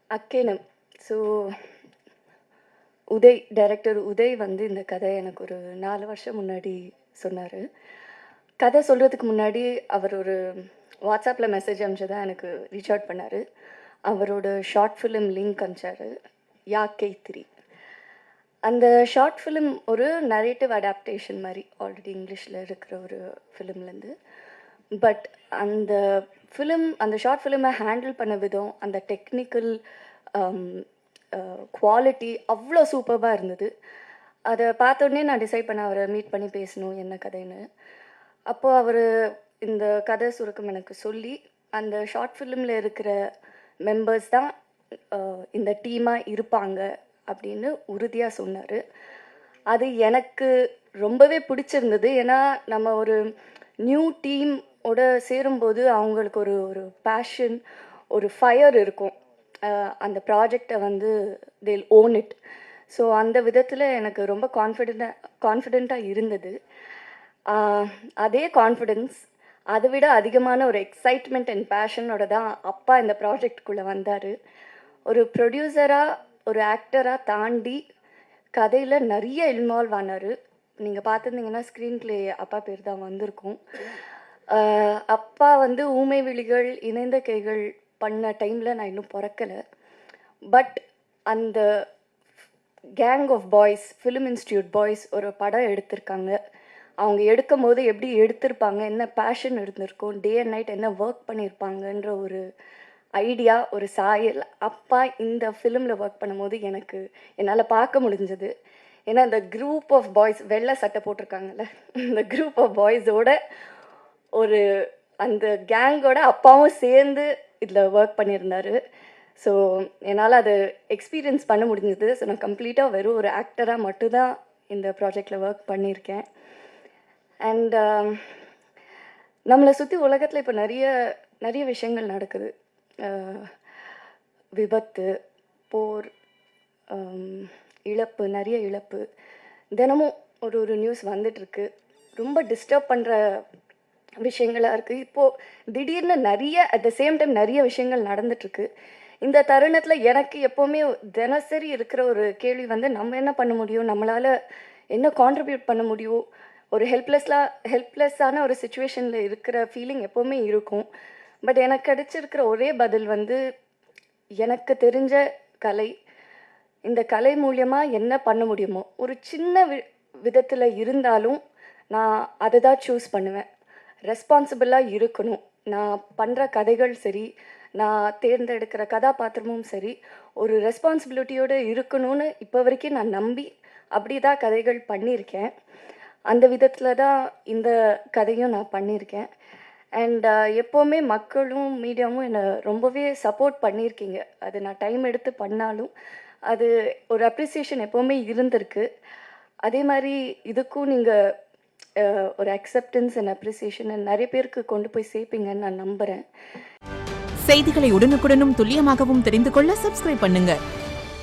Akkenam. So director Uday வந்து இந்த கதை எனக்கு ஒரு 4 வருஷம் முன்னாடி சொன்னார். கதை சொல்கிறதுக்கு முன்னாடி அவர் ஒரு வாட்ஸ்அப்பில் மெசேஜ் அனுப்பிச்சு எனக்கு ரீச் அவுட் பண்ணார். அவரோட ஷார்ட் ஃபிலிம் லிங்க் அனுப்பிச்சார், யாக்கை 3. அந்த ஷார்ட் ஃபிலிம் ஒரு நரேட்டிவ் அடாப்டேஷன் மாதிரி, ஆல்ரெடி இங்கிலீஷில் இருக்கிற ஒரு ஃபிலிம்லேருந்து. பட் அந்த ஷார்ட் ஃபிலிமை ஹேண்டில் பண்ண விதம், அந்த டெக்னிக்கல் குவாலிட்டி அவ்வளோ சூப்பராக இருந்தது. அதை பார்த்தோன்னே நான் டிசைட் பண்ண அவரை மீட் பண்ணி பேசணும் என்ன கதைன்னு. அப்போது அவர் இந்த கதை சுருக்கம் எனக்கு சொல்லி, அந்த ஷார்ட் ஃபிலிமில் இருக்கிற மெம்பர்ஸ் தான் இந்த டீமாக இருப்பாங்க அப்படின்னு உறுதியாக சொன்னார். அது எனக்கு ரொம்பவே பிடிச்சிருந்தது. ஏன்னா நம்ம ஒரு நியூ டீமோட சேரும்போது அவங்களுக்கு ஒரு ஒரு பேஷன், ஒரு ஃபயர் இருக்கும். அந்த ப்ராஜெக்டை வந்து தேல் ஓன் இட். ஸோ அந்த விதத்தில் எனக்கு ரொம்ப கான்ஃபிடெண்ட்டாக இருந்தது. அதே கான்ஃபிடென்ஸ், அதை விட அதிகமான ஒரு எக்ஸைட்மெண்ட் அண்ட் பேஷனோட தான் அப்பா இந்த ப்ராஜெக்டுக்குள்ளே வந்தார். ஒரு ப்ரொடியூசராக, ஒரு ஆக்டராக தாண்டி கதையில் நிறைய இன்வால்வ் ஆனார். நீங்கள் பார்த்துருந்தீங்கன்னா ஸ்க்ரீன் ப்ளே அப்பா பேர் தான் வந்திருக்கும். அப்பா வந்து ஊமை விழிகள், இணைந்த கைகள் பண்ண டைமில் நான் இன்னும் பிறக்கலை. பட் அந்த gang of boys, film institute boys ஒரு படம் எடுத்திருக்காங்க. அவங்க எடுக்கும் போது எப்படி எடுத்திருப்பாங்க, என்ன பேஷன் இருந்திருக்கும், டே அண்ட் நைட் என்ன ஒர்க் பண்ணியிருப்பாங்கன்ற ஒரு ஐடியா, ஒரு சாயல் அப்பா இந்த ஃபிலிமில் ஒர்க் பண்ணும்போது என்னால் பார்க்க முடிஞ்சது. ஏன்னா இந்த குரூப் ஆஃப் பாய்ஸ், வெள்ளை சட்டை போட்டிருக்காங்கல்ல, இந்த குரூப் ஆஃப் பாய்ஸோட ஒரு அந்த கேங்கோட அப்பாவும் சேர்ந்து இதில் ஒர்க் பண்ணியிருந்தார். ஸோ என்னால் அதை எக்ஸ்பீரியன்ஸ் பண்ண முடிஞ்சது. ஸோ நான் கம்ப்ளீட்டாக வெறும் ஒரு ஆக்டராக மட்டும்தான் இந்த ப்ராஜெக்டில் ஒர்க் பண்ணியிருக்கேன். அண்ட் நம்மளை சுற்றி உலகத்தில் இப்போ நிறைய விஷயங்கள் நடக்குது. விபத்து, போர், இழப்பு, நிறைய இழப்பு, தினமும் ஒரு நியூஸ் வந்துட்டுருக்கு. ரொம்ப டிஸ்டர்ப் பண்ணுற விஷயங்களாக இருக்குது. இப்போது திடீர்னு அட் த சேம் டைம் நிறைய விஷயங்கள் நடந்துட்டுருக்கு. இந்த தருணத்தில் எனக்கு எப்போவுமே தினசரி இருக்கிற ஒரு கேள்வி வந்து, நம்ம என்ன பண்ண முடியும், நம்மளால் என்ன கான்ட்ரிபியூட் பண்ண முடியும். ஒரு ஹெல்ப்லெஸ்ஸான ஒரு சுச்சுவேஷனில் இருக்கிற ஃபீலிங் எப்போவுமே இருக்கும். பட் எனக்கு கிடைச்சிருக்கிற ஒரே பதில் வந்து, எனக்கு தெரிஞ்ச கலை, இந்த கலை மூலியமாக என்ன பண்ண முடியுமோ, ஒரு சின்ன விதத்தில் இருந்தாலும் நான் அதை தான் சூஸ் பண்ணுவேன். ரெஸ்பான்சிபிளாக இருக்கணும். நான் பண்ணுற கதைகள் சரி, நான் தேர்ந்தெடுக்கிற கதாபாத்திரமும் சரி, ஒரு ரெஸ்பான்சிபிலிட்டியோடு இருக்கணும்னு இப்போ வரைக்கும் நான் நம்பி அப்படி தான் கதைகள் பண்ணியிருக்கேன். அந்த விதத்தில் தான் இந்த கதையும் நான் பண்ணியிருக்கேன். அண்ட் எப்போவுமே மக்களும் மீடியாவும் என்னை ரொம்பவே சப்போர்ட் பண்ணியிருக்கீங்க. அது நான் டைம் எடுத்து பண்ணாலும் அது ஒரு அப்ரிசியேஷன் எப்போவுமே இருந்திருக்கு. அதே மாதிரி இதுக்கும் நீங்கள் ஒரு அக்செப்டன்ஸ் அண்ட் அப்ரிசியேஷன் நிறைய பேருக்கு கொண்டு போய் சேர்ப்பீங்கன்னு நான் நம்புகிறேன். செய்திகளை உடனுக்குடனும் துல்லியமாகவும் தெரிந்து கொள்ள சப்ஸ்கிரைப் பண்ணுங்க.